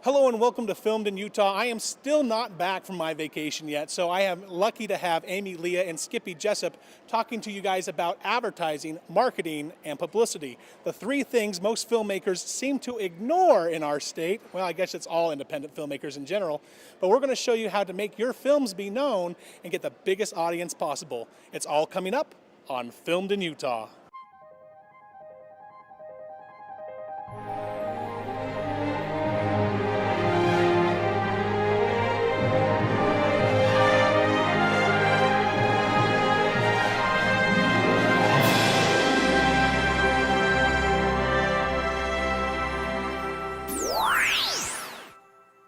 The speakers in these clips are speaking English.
Hello and welcome to Filmed in Utah. I am still not back from my vacation yet, so I am lucky to have Amy, Leah, and Skippy Jessup talking to you guys about advertising, marketing, and publicity. The three things most filmmakers seem to ignore in our state. Well, I guess it's all independent filmmakers in general, but we're going to show you how to make your films be known and get the biggest audience possible. It's all coming up on Filmed in Utah.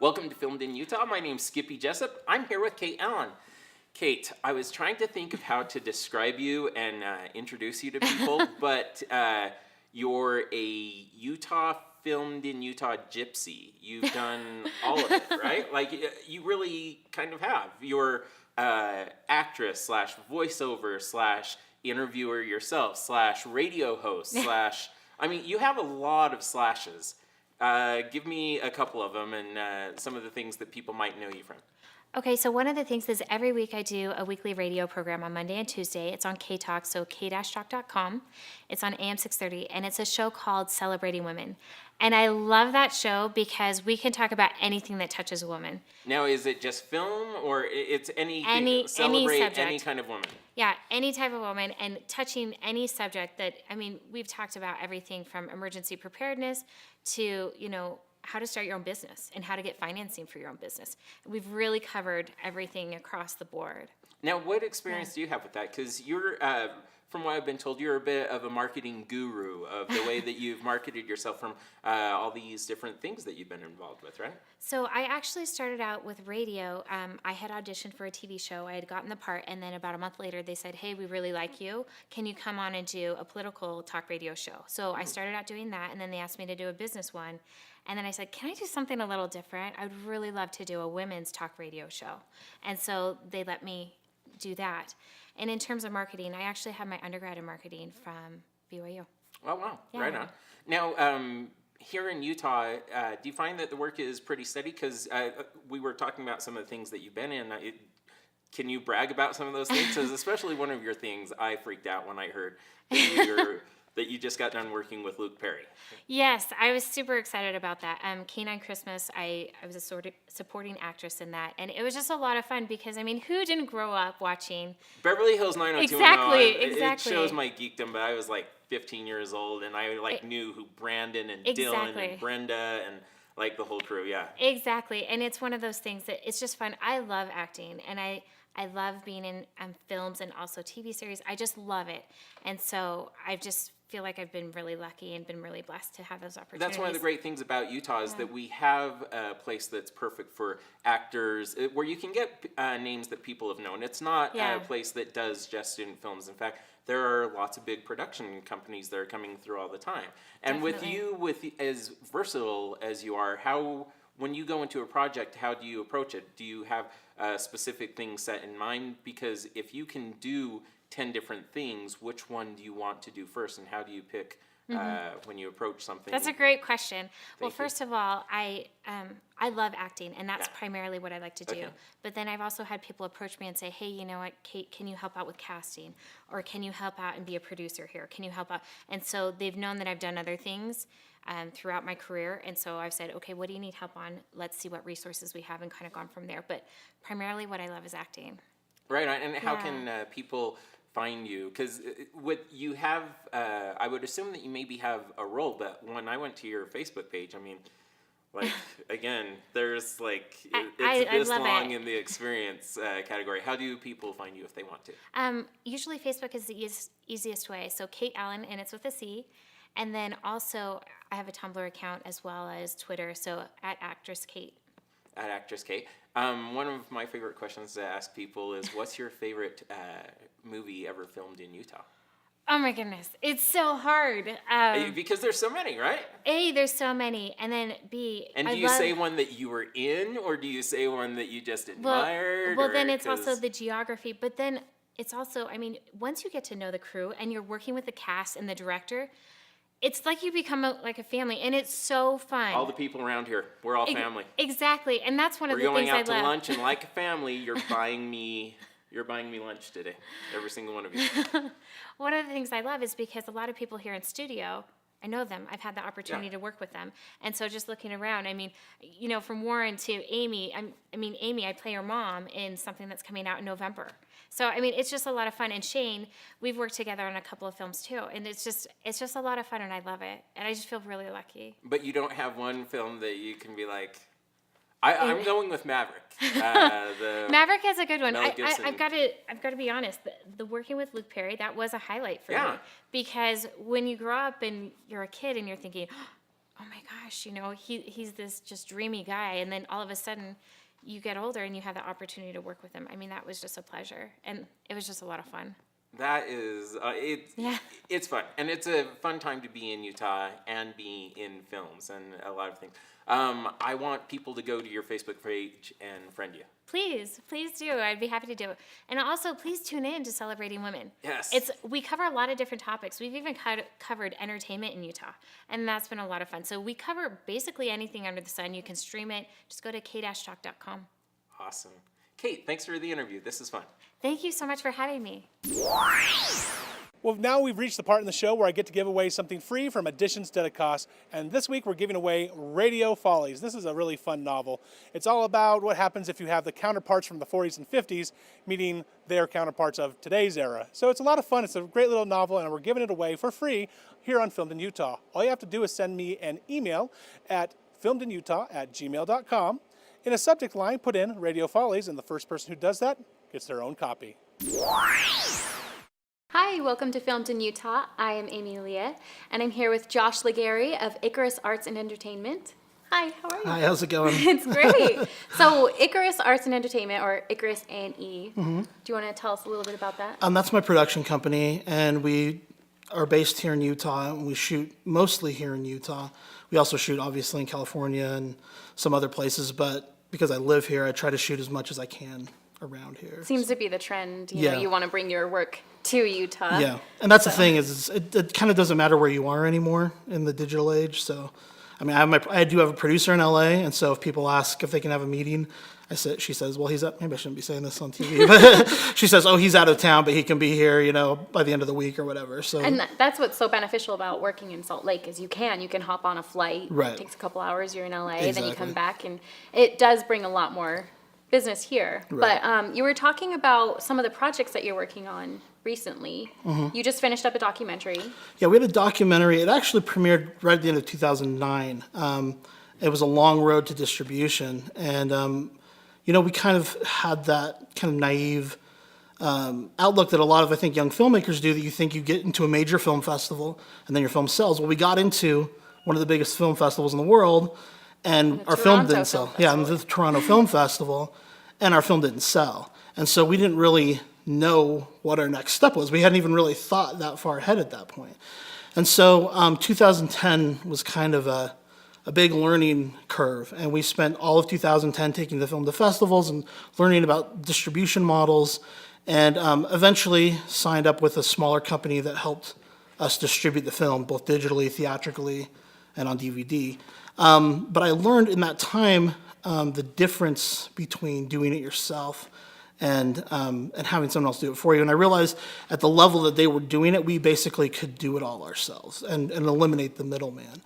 Welcome to Filmed in Utah. My name's Skippy Jessup. I'm here with Kate Allen. Kate, I was trying to think of how to describe you and introduce you to people, but you're a filmed in Utah gypsy. You've done all of it, right? Like, you really kind of have. You're actress slash voiceover slash interviewer yourself slash radio host slash... I mean, you have a lot of slashes. Give me a couple of them and some of the things that people might know you from. Okay, so one of the things is every week I do a weekly radio program on Monday and Tuesday. It's on K-Talk, so k-talk.com. It's on AM 630, and it's a show called Celebrating Women. And I love that show because we can talk about anything that touches a woman. Now, is it just film, or it's celebrate any kind of woman? Yeah, any type of woman, and touching any subject that, I mean, we've talked about everything from emergency preparedness to, how to start your own business and how to get financing for your own business. We've really covered everything across the board. Now, what experience do you have with that? Because you're, from what I've been told, you're a bit of a marketing guru of the way that you've marketed yourself from all these different things that you've been involved with, right? So I actually started out with radio. I had auditioned for a TV show. I had gotten the part, and then about a month later, they said, hey, we really like you. Can you come on and do a political talk radio show? So I started out doing that, and then they asked me to do a business one. And then I said, can I do something a little different? I would really love to do a women's talk radio show. And so they let me do that. And in terms of marketing, I actually have my undergrad in marketing from BYU. Oh, wow. Yeah. Right on. Now, here in Utah, do you find that the work is pretty steady? Because we were talking about some of the things that you've been in. Can you brag about some of those things? Because especially one of your things, I freaked out when I heard that you just got done working with Luke Perry. Yes, I was super excited about that. Canine Christmas, I was a sort of supporting actress in that, and it was just a lot of fun because, I mean, who didn't grow up watching Beverly Hills 90210? Exactly. It shows my geekdom, but I was like 15 years old, and I knew who Brandon and Dylan and Brenda and like the whole crew, yeah. Exactly, and it's one of those things that it's just fun. I love acting, and I love being in films and also TV series. I just love it, and so I just feel like I've been really lucky and been really blessed to have those opportunities. That's one of the great things about Utah is that we have a place that's perfect for actors, where you can get names that people have known. It's not a place that does just student films. In fact, there are lots of big production companies that are coming through all the time. And Definitely. with you, as versatile as you are, when you go into a project, how do you approach it? Do you have specific things set in mind? Because if you can do 10 different things, which one do you want to do first, and how do you pick when you approach something? That's a great question. Well, you. first of all, I love acting, and that's primarily what I like to do. Okay. But then I've also had people approach me and say, hey, you know what, Kate, can you help out with casting? Or can you help out and be a producer here? Can you help out? And so they've known that I've done other things throughout my career, and so I've said, okay, what do you need help on? Let's see what resources we have, and kind of gone from there. But primarily what I love is acting. Right, and how can people find you? Because what you have, I would assume that you maybe have a role, but when I went to your Facebook page, I mean, like, again, there's like, it's this long in the experience category. How do people find you if they want to? Usually Facebook is the easiest way. So Kate Allen, and it's with a C. And then also I have a Tumblr account as well as Twitter, so at Actress Kate. At Actress Kate. One of my favorite questions to ask people is, what's your favorite movie ever filmed in Utah? Oh my goodness, it's so hard. Because there's so many, right? A, there's so many, and then B, and do you say one that you were in, or do you say one that you just admired? Well, then it's also the geography, but then it's also, I mean, once you get to know the crew and you're working with the cast and the director, it's like you become like a family, and it's so fun. All the people around here, we're all family. Exactly, and that's one of We're the going things I out to love. lunch, and like a family, you're buying me lunch today. Every single one of you. One of the things I love is because a lot of people here in studio, I know them. I've had the opportunity Yeah. to work with them. And so just looking around, I mean, from Warren to Amy, Amy, I play her mom in something that's coming out in November. So, I mean, it's just a lot of fun. And Shane, we've worked together on a couple of films too. And it's just a lot of fun, and I love it. And I just feel really lucky. But you don't have one film that you can be like, I'm going with Maverick. Maverick is a good one. Mel Gibson. I've got to be honest. The working with Luke Perry, that was a highlight for me, because when you grow up and you're a kid and you're thinking, oh my gosh, he's this just dreamy guy, and then all of a sudden you get older and you have the opportunity to work with him. I mean, that was just a pleasure, and it was just a lot of fun. That is, it's fun. And it's a fun time to be in Utah and be in films and a lot of things. I want people to go to your Facebook page and friend you. Please do. I'd be happy to do it. And also, please tune in to Celebrating Women. Yes. We cover a lot of different topics. We've even covered entertainment in Utah, and that's been a lot of fun. So we cover basically anything under the sun. You can stream it. Just go to k-talk.com. Awesome. Kate, thanks for the interview. This is fun. Thank you so much for having me. Well, now we've reached the part in the show where I get to give away something free from Editions Dédicaces, and this week we're giving away Radio Follies. This is a really fun novel. It's all about what happens if you have the counterparts from the 40s and 50s meeting their counterparts of today's era. So it's a lot of fun. It's a great little novel, and we're giving it away for free here on Filmed in Utah. All you have to do is send me an email at filmedinutah@gmail.com. In a subject line, put in Radio Follies, and the first person who does that gets their own copy. Hi, welcome to Filmed in Utah. I am Amy Leah, and I'm here with Josh Legary of Icarus Arts and Entertainment. Hi, how are you? Hi, how's it going? It's great. So Icarus Arts and Entertainment, or Icarus A&E, do you want to tell us a little bit about that? That's my production company, and we are based here in Utah, and we shoot mostly here in Utah. We also shoot, obviously, in California and some other places, but because I live here, I try to shoot as much as I can around here. Seems to be the trend. You know, you want to bring your work to Utah. Yeah, and that's the thing is it kind of doesn't matter where you are anymore in the digital age. So, I mean, I do have a producer in LA, and so if people ask if they can have a meeting, she says, well, he's up. Maybe I shouldn't be saying this on TV, but she says, oh, he's out of town, but he can be here, by the end of the week or whatever. So, and that's what's so beneficial about working in Salt Lake is you can hop on a flight. Right. It takes a couple hours. You're in LA, Exactly. then you come back, and it does bring a lot more business here. Right. But you were talking about some of the projects that you're working on recently. Mm-hmm. You just finished up a documentary. Yeah, we had a documentary. It actually premiered right at the end of 2009. It was a long road to distribution, and we kind of had that kind of naive outlook that a lot of, I think, young filmmakers do, that you think you get into a major film festival and then your film sells. Well, we got into one of the biggest film festivals in the world, and our film didn't sell. Yeah, the Toronto Film Festival, and our film didn't sell. And so we didn't really know what our next step was. We hadn't even really thought that far ahead at that point. And so 2010 was kind of a big learning curve, and we spent all of 2010 taking the film to festivals and learning about distribution models, and eventually signed up with a smaller company that helped us distribute the film, both digitally, theatrically, and on DVD. But I learned in that time the difference between doing it yourself and having someone else do it for you. And I realized at the level that they were doing it, we basically could do it all ourselves and eliminate the middleman.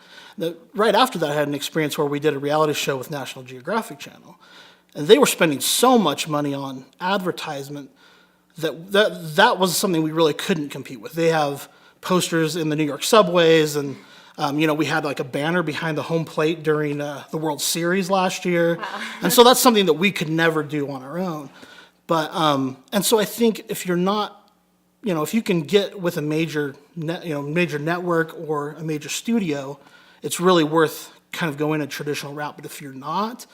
Right after that, I had an experience where we did a reality show with National Geographic Channel. And they were spending so much money on advertisement that was something we really couldn't compete with. They have posters in the New York subways, and we had like a banner behind the home plate during the World Series last year. Wow. And so that's something that we could never do on our own. But, and so I think if you're not, if you can get with a major network or a major studio, it's really worth kind of going a traditional route. But if you're not,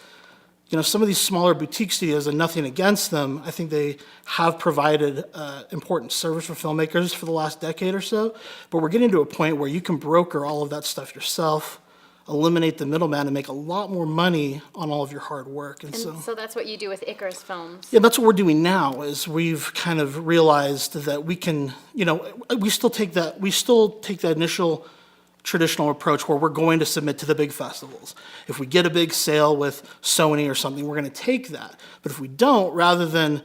some of these smaller boutique studios, and nothing against them, I think they have provided important service for filmmakers for the last decade or so. But we're getting to a point where you can broker all of that stuff yourself, eliminate the middleman, and make a lot more money on all of your hard work. And so that's what you do with Icarus Films. Yeah, that's what we're doing now, is we've kind of realized that we can, we still take that initial traditional approach where we're going to submit to the big festivals. If we get a big sale with Sony or something, we're going to take that. But if we don't, rather than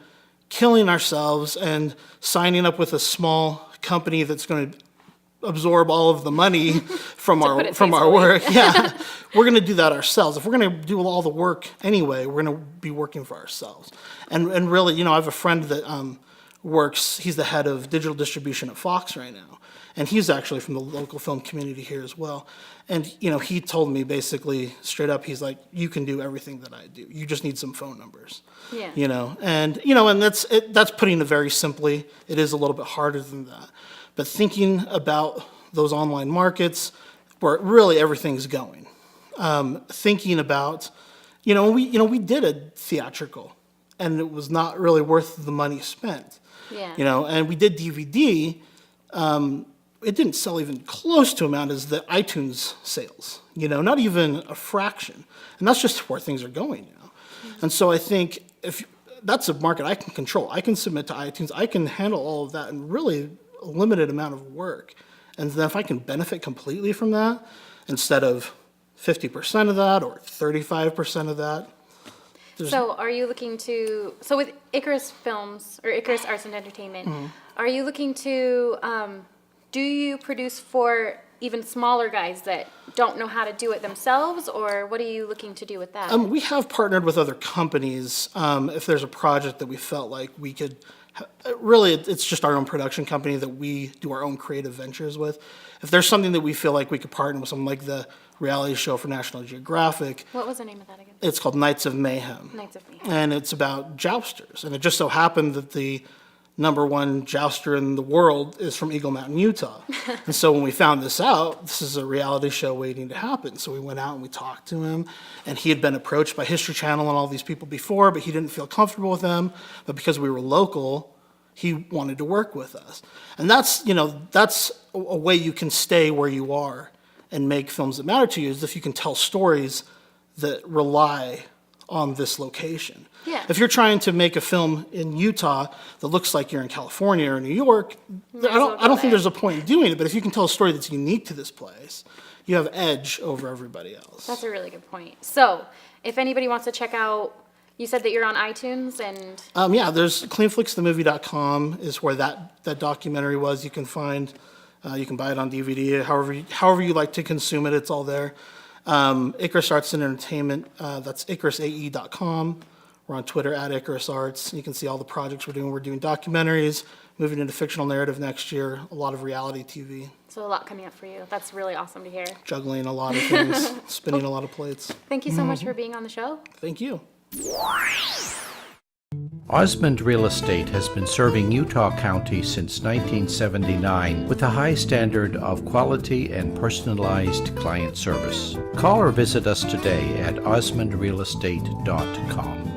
killing ourselves and signing up with a small company that's going to absorb all of the money from our work, we're going to do that ourselves. If we're going to do all the work anyway, we're going to be working for ourselves. And really, I have a friend that works. He's the head of digital distribution at Fox right now. And he's actually from the local film community here as well. And, he told me basically straight up, he's like, you can do everything that I do. You just need some phone numbers. Yeah. And that's putting it very simply. It is a little bit harder than that. But thinking about those online markets where really everything's going. Thinking about, we did a theatrical and it was not really worth the money spent. Yeah. And we did DVD. It didn't sell even close to amount as the iTunes sales, not even a fraction. And that's just where things are going now. And so I think if that's a market I can control, I can submit to iTunes, I can handle all of that in really a limited amount of work. And then if I can benefit completely from that, instead of 50% of that or 35% of that. So are you looking to, so with Icarus Films, or Icarus Arts and Entertainment, are you looking to, do you produce for even smaller guys that don't know how to do it themselves, or what are you looking to do with that? We have partnered with other companies. If there's a project that we felt like we could, really it's just our own production company that we do our own creative ventures with. If there's something that we feel like we could partner with, something like the reality show for National Geographic. What was the name of that again? It's called Knights of Mayhem. Knights of Mayhem. And it's about jousters. And it just so happened that the #1 jouster in the world is from Eagle Mountain, Utah. And so when we found this out, this is a reality show waiting to happen. So we went out and we talked to him, and he had been approached by History Channel and all these people before, but he didn't feel comfortable with them. But because we were local, he wanted to work with us. And that's a way you can stay where you are and make films that matter to you, is if you can tell stories that rely on this location. Yeah. If you're trying to make a film in Utah that looks like you're in California or New York, I don't think there's a point in doing it, but if you can tell a story that's unique to this place, you have edge over everybody else. That's a really good point. So if anybody wants to check out, you said that you're on iTunes and... there's cleanflixthemovie.com is where that documentary was. You can find, you can buy it on DVD, however you like to consume it, it's all there. Icarus Arts and Entertainment, that's icarisae.com. We're on Twitter at Icarus Arts. You can see all the projects we're doing. We're doing documentaries, moving into fictional narrative next year, a lot of reality TV. So a lot coming up for you. That's really awesome to hear. Juggling a lot of things, spinning a lot of plates. Thank you so much for being on the show. Thank you. Osmond Real Estate has been serving Utah County since 1979 with a high standard of quality and personalized client service. Call or visit us today at osmondrealestate.com.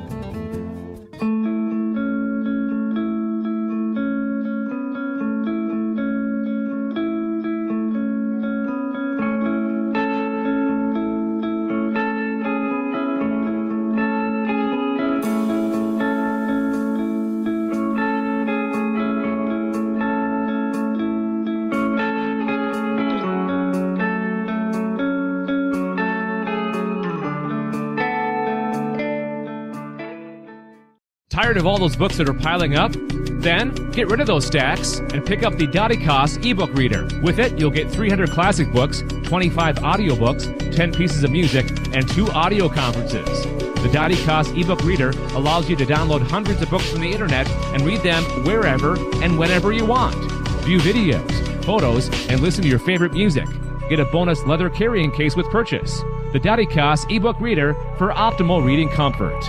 Tired of all those books that are piling up? Then get rid of those stacks and pick up the Dédicaces ebook reader. With it, you'll get 300 classic books, 25 audiobooks, 10 pieces of music, and 2 audio conferences. The Dédicaces ebook reader allows you to download hundreds of books from the internet and read them wherever and whenever you want. View videos, photos, and listen to your favorite music. Get a bonus leather carrying case with purchase. The Dédicaces ebook reader for optimal reading comfort.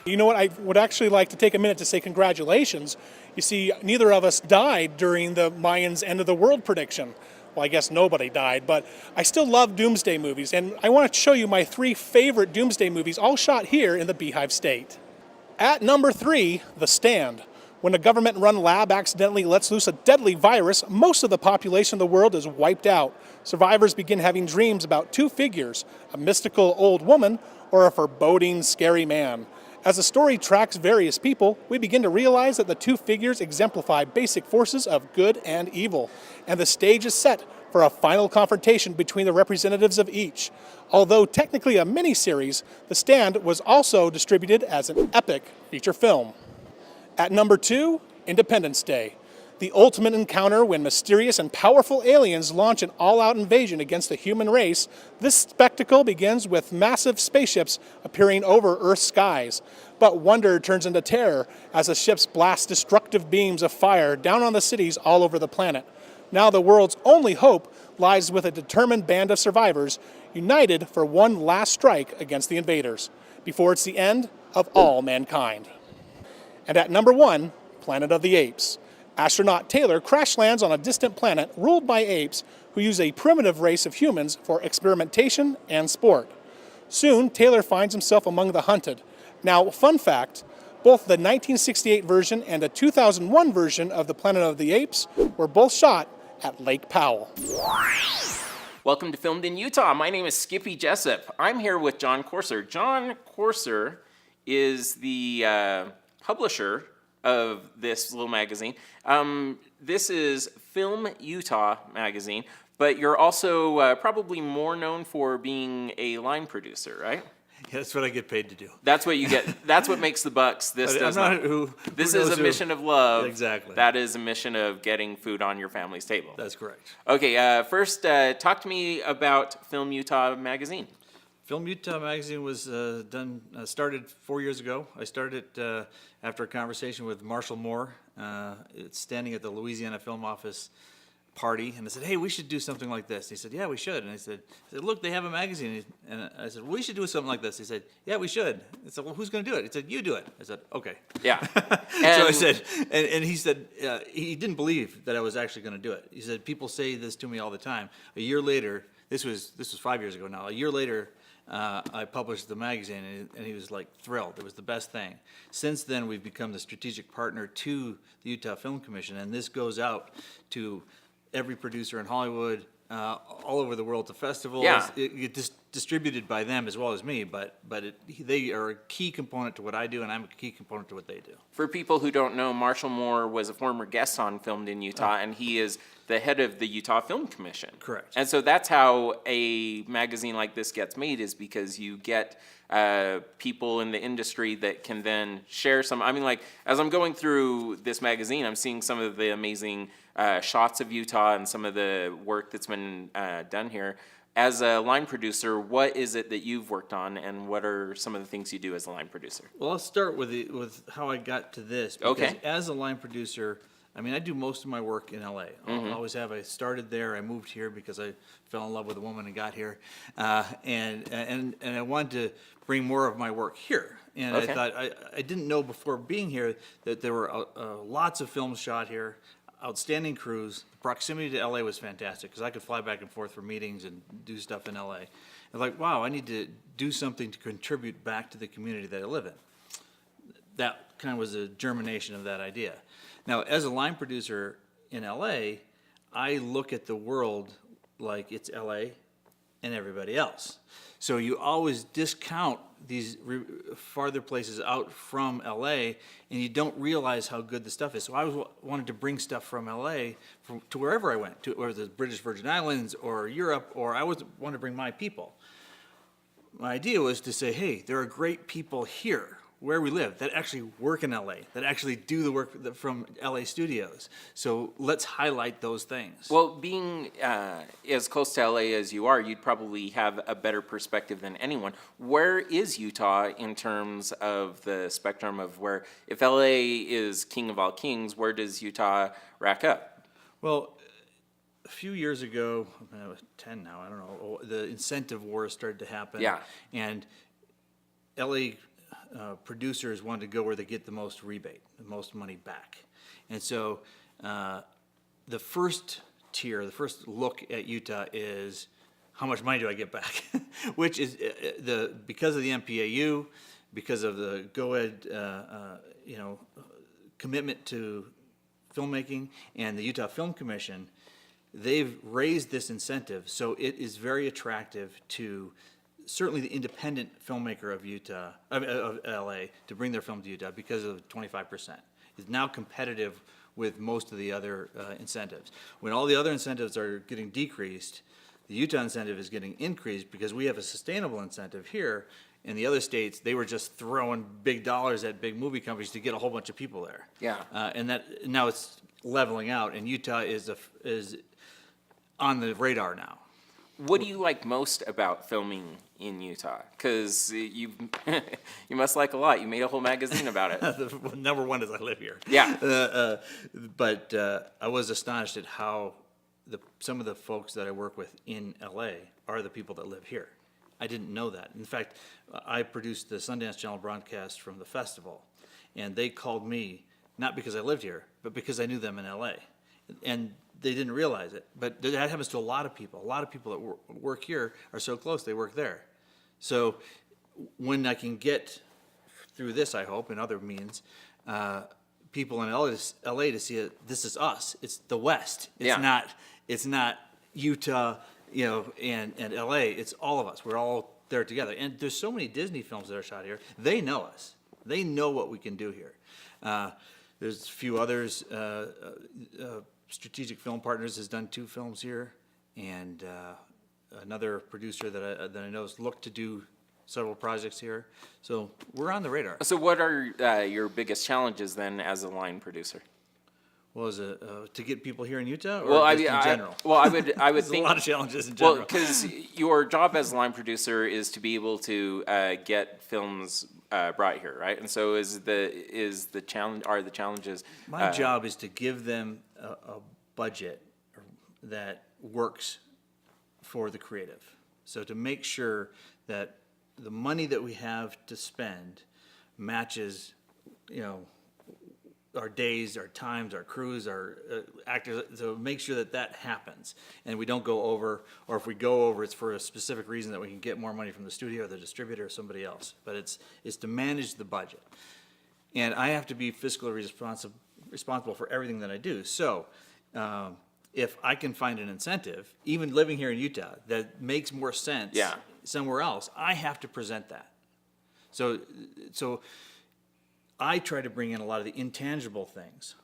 You know what, I would actually like to take a minute to say congratulations. You see, neither of us died during the Mayans' end of the world prediction. Well, I guess nobody died, but I still love doomsday movies, and I want to show you my 3 favorite doomsday movies, all shot here in the Beehive State. At number 3, The Stand. When a government-run lab accidentally lets loose a deadly virus, most of the population of the world is wiped out. Survivors begin having dreams about two figures, a mystical old woman or a foreboding, scary man. As the story tracks various people, we begin to realize that the two figures exemplify basic forces of good and evil, and the stage is set for a final confrontation between the representatives of each. Although technically a miniseries, The Stand was also distributed as an epic feature film. At number 2, Independence Day. The ultimate encounter when mysterious and powerful aliens launch an all-out invasion against the human race, this spectacle begins with massive spaceships appearing over Earth's skies. But wonder turns into terror as the ships blast destructive beams of fire down on the cities all over the planet. Now the world's only hope lies with a determined band of survivors united for one last strike against the invaders, before it's the end of all mankind. And at number 1, Planet of the Apes. Astronaut Taylor crash lands on a distant planet ruled by apes who use a primitive race of humans for experimentation and sport. Soon, Taylor finds himself among the hunted. Now, fun fact, both the 1968 version and the 2001 version of the Planet of the Apes were both shot at Lake Powell. Welcome to Filmed in Utah. My name is Skippy Jessup. I'm here with John Corser. John Corser is the publisher of this little magazine. This is Film Utah magazine, but you're also probably more known for being a line producer, right? Yeah, that's what I get paid to do. That's what you get. That's what makes the bucks. This But does I'm not. not who This knows is a who. mission of love. Exactly. That is a mission of getting food on your family's table. That's correct. Okay. First, talk to me about Film Utah magazine. Film Utah magazine was started 4 years ago. I started after a conversation with Marshall Moore, standing at the Louisiana Film Office party, and I said, "Hey, we should do something like this." He said, "Yeah, we should." And I said, "Look, they have a magazine." And I said, "We should do something like this." He said, "Yeah, we should." I said, "Well, who's going to do it?" He said, "You do it." I said, "Okay." Yeah. So I said, and he said, he didn't believe that I was actually going to do it. He said, "People say this to me all the time." A year later, this was 5 years ago now. A year later, I published the magazine, and he was like thrilled. It was the best thing. Since then, we've become the strategic partner to the Utah Film Commission, and this goes out to every producer in Hollywood, all over the world to festivals. Yeah. It distributed by them as well as me, but they are a key component to what I do, and I'm a key component to what they do. For people who don't know, Marshall Moore was a former guest on Filmed in Utah, and he is the head of the Utah Film Commission. Correct. And so that's how a magazine like this gets made, is because you get people in the industry that can then share some. I mean, like, as I'm going through this magazine, I'm seeing some of the amazing shots of Utah and some of the work that's been done here. As a line producer, what is it that you've worked on, and what are some of the things you do as a line producer? Well, I'll start with how I got to this. Because Okay. as a line producer, I mean, I do most of my work in LA. I always have. I started there. I moved here because I fell in love with a woman and got here, and I wanted to bring more of my work here. And Okay. I thought I didn't know before being here that there were lots of films shot here, outstanding crews. The proximity to LA was fantastic because I could fly back and forth for meetings and do stuff in LA. I'm like, wow, I need to do something to contribute back to the community that I live in. That kind of was a germination of that idea. Now, as a line producer in LA, I look at the world like it's LA and everybody else. So you always discount these farther places out from LA, and you don't realize how good the stuff is. So I wanted to bring stuff from LA to wherever I went, to or the British Virgin Islands or Europe, or I wanted to bring my people. My idea was to say, hey, there are great people here where we live that actually work in LA, that actually do the work from LA studios. So let's highlight those things. Well, being as close to LA as you are, you'd probably have a better perspective than anyone. Where is Utah in terms of the spectrum of where, if LA is king of all kings, where does Utah rack up? Well, a few years ago, I was 10 now, I don't know, the incentive wars started to happen. Yeah. And LA producers wanted to go where they get the most rebate, the most money back. And so the first tier, the first look at Utah is how much money do I get back? Which is because of the MPAU, because of the GOED, commitment to filmmaking and the Utah Film Commission, they've raised this incentive, so it is very attractive to certainly the independent filmmaker of Utah, of LA, to bring their film to Utah because of 25%. It's now competitive with most of the other incentives. When all the other incentives are getting decreased, the Utah incentive is getting increased because we have a sustainable incentive here. In the other states, they were just throwing big dollars at big movie companies to get a whole bunch of people there. Yeah. And that now it's leveling out, and Utah is on the radar now. What do you like most about filming in Utah? Because you you must like a lot. You made a whole magazine about it. Number one is I live here. Yeah. But I was astonished at how some of the folks that I work with in LA are the people that live here. I didn't know that. In fact, I produced the Sundance Channel broadcast from the festival, and they called me, not because I lived here, but because I knew them in LA. And they didn't realize it, but that happens to a lot of people. A lot of people that work here are so close, they work there. So when I can get through this, I hope, and other means, people in LA to see it, this is us. It's the West. It's not Utah, and LA. It's all of us. We're all there together. And there's so many Disney films that are shot here. They know us. They know what we can do here. There's a few others. Strategic Film Partners has done 2 films here, and another producer that I know has looked to do several projects here. So we're on the radar. So what are your biggest challenges then as a line producer? Well, is it to get people here in Utah, or Well, just in general? I would There's think a lot of challenges in general. Well, because your job as a line producer is to be able to get films brought here, right? And so are the challenges? My job is to give them a budget that works for the creative. So to make sure that the money that we have to spend matches, our days, our times, our crews, our actors, so make sure that happens. And we don't go over, or if we go over, it's for a specific reason that we can get more money from the studio or the distributor or somebody else. But it's to manage the budget. And I have to be fiscally responsible for everything that I do. So if I can find an incentive, even living here in Utah, that makes more sense somewhere else, I have to present that. So I try to bring in a lot of the intangible things,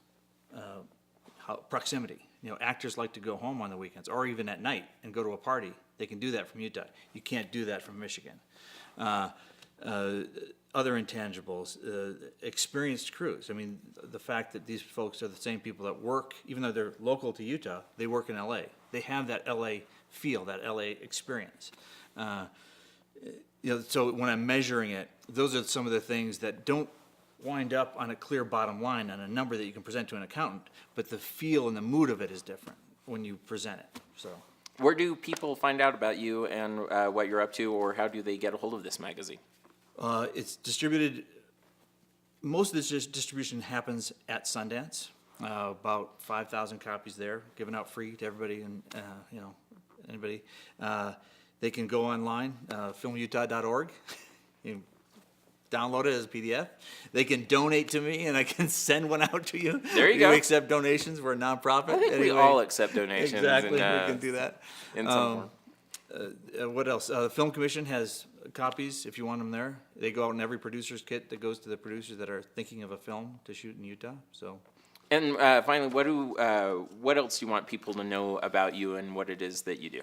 proximity. Actors like to go home on the weekends or even at night and go to a party. They can do that from Utah. You can't do that from Michigan. Other intangibles, experienced crews. I mean, the fact that these folks are the same people that work, even though they're local to Utah, they work in LA. They have that LA feel, that LA experience. So when I'm measuring it, those are some of the things that don't wind up on a clear bottom line on a number that you can present to an accountant, but the feel and the mood of it is different when you present it. So, Where do people find out about you and what you're up to, or how do they get a hold of this magazine? it's distributed. Most of this distribution happens at Sundance. About 5,000 copies there, given out free to everybody, and anybody. They can go online, filmutah.org. You can download it as a PDF. They can donate to me, and I can send one out to you. There you go. We accept donations. We're a nonprofit. I think we all accept donations. Exactly, we can do that. In some form. What else? The Film Commission has copies if you want them there. They go out in every producer's kit that goes to the producers that are thinking of a film to shoot in Utah. So. And finally, what else do you want people to know about you and what it is that you do?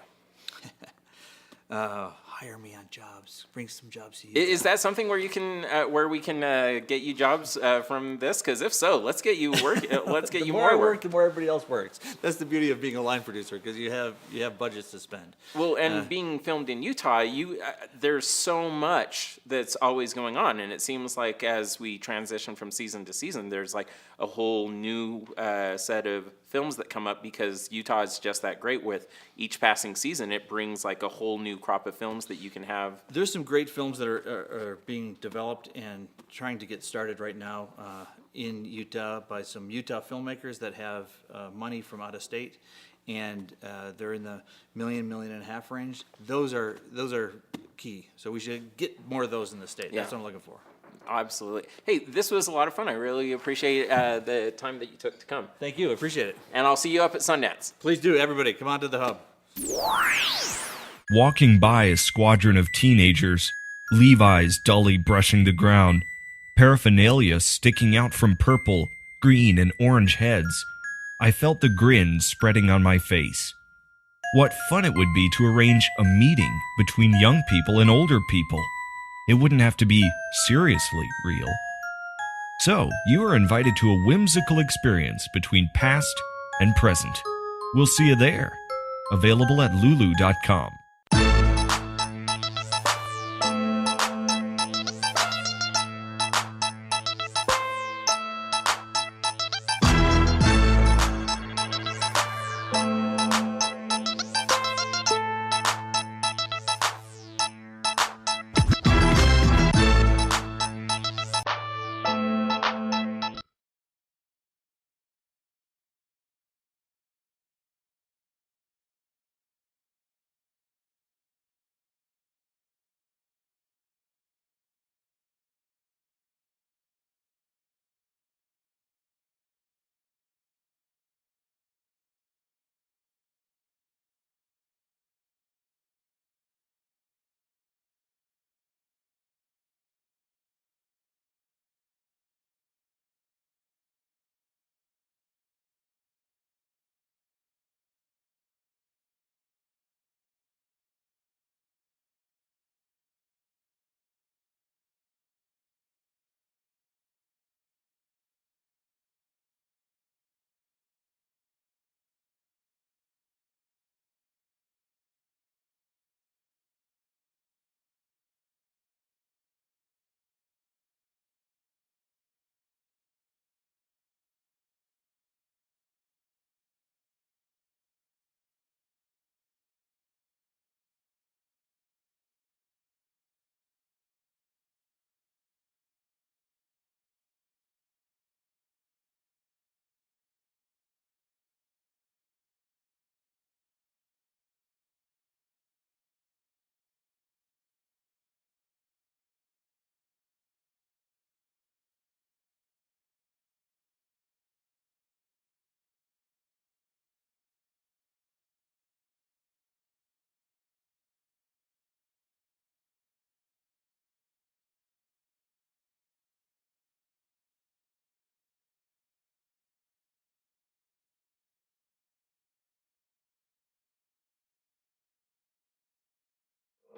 Hire me on jobs. Bring some jobs to you. Is that something where you can, where we can get you jobs from this? Because if so, let's get you work. Let's get you more work. The more everybody else works. That's the beauty of being a line producer, because you have budgets to spend. Well, and being filmed in Utah, there's so much that's always going on, and it seems like as we transition from season to season, there's like a whole new set of films that come up, because Utah is just that great. With each passing season, it brings like a whole new crop of films that you can have. There's some great films that are being developed and trying to get started right now in Utah by some Utah filmmakers that have money from out of state, and they're in the $1.5 million range. Those are key. So we should get more of those in the state. Yeah. That's what I'm looking for. absolutely. Hey, this was a lot of fun. I really appreciate the time that you took to come. Thank you, I appreciate it. And I'll see you up at Sundance. Please do, everybody, come on to the hub. Walking by a squadron of teenagers, Levi's dully brushing the ground, paraphernalia sticking out from purple, green, and orange heads, I felt the grin spreading on my face. What fun it would be to arrange a meeting between young people and older people. It wouldn't have to be seriously real. So, you are invited to a whimsical experience between past and present. We'll see you there. Available at lulu.com.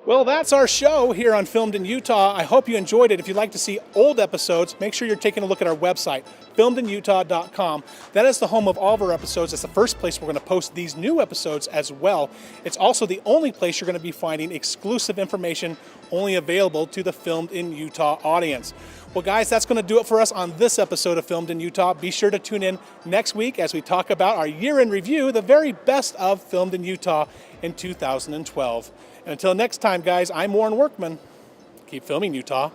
Well, that's our show here on Filmed in Utah. I hope you enjoyed it. If you'd like to see old episodes, make sure you're taking a look at our website, filmedinutah.com. That is the home of all of our episodes. It's the first place we're going to post these new episodes as well. It's also the only place you're going to be finding exclusive information only available to the Filmed in Utah audience. Well, guys, that's going to do it for us on this episode of Filmed in Utah. Be sure to tune in next week as we talk about our year in review, the very best of Filmed in Utah in 2012. And until next time, guys, I'm Warren Workman. Keep filming, Utah.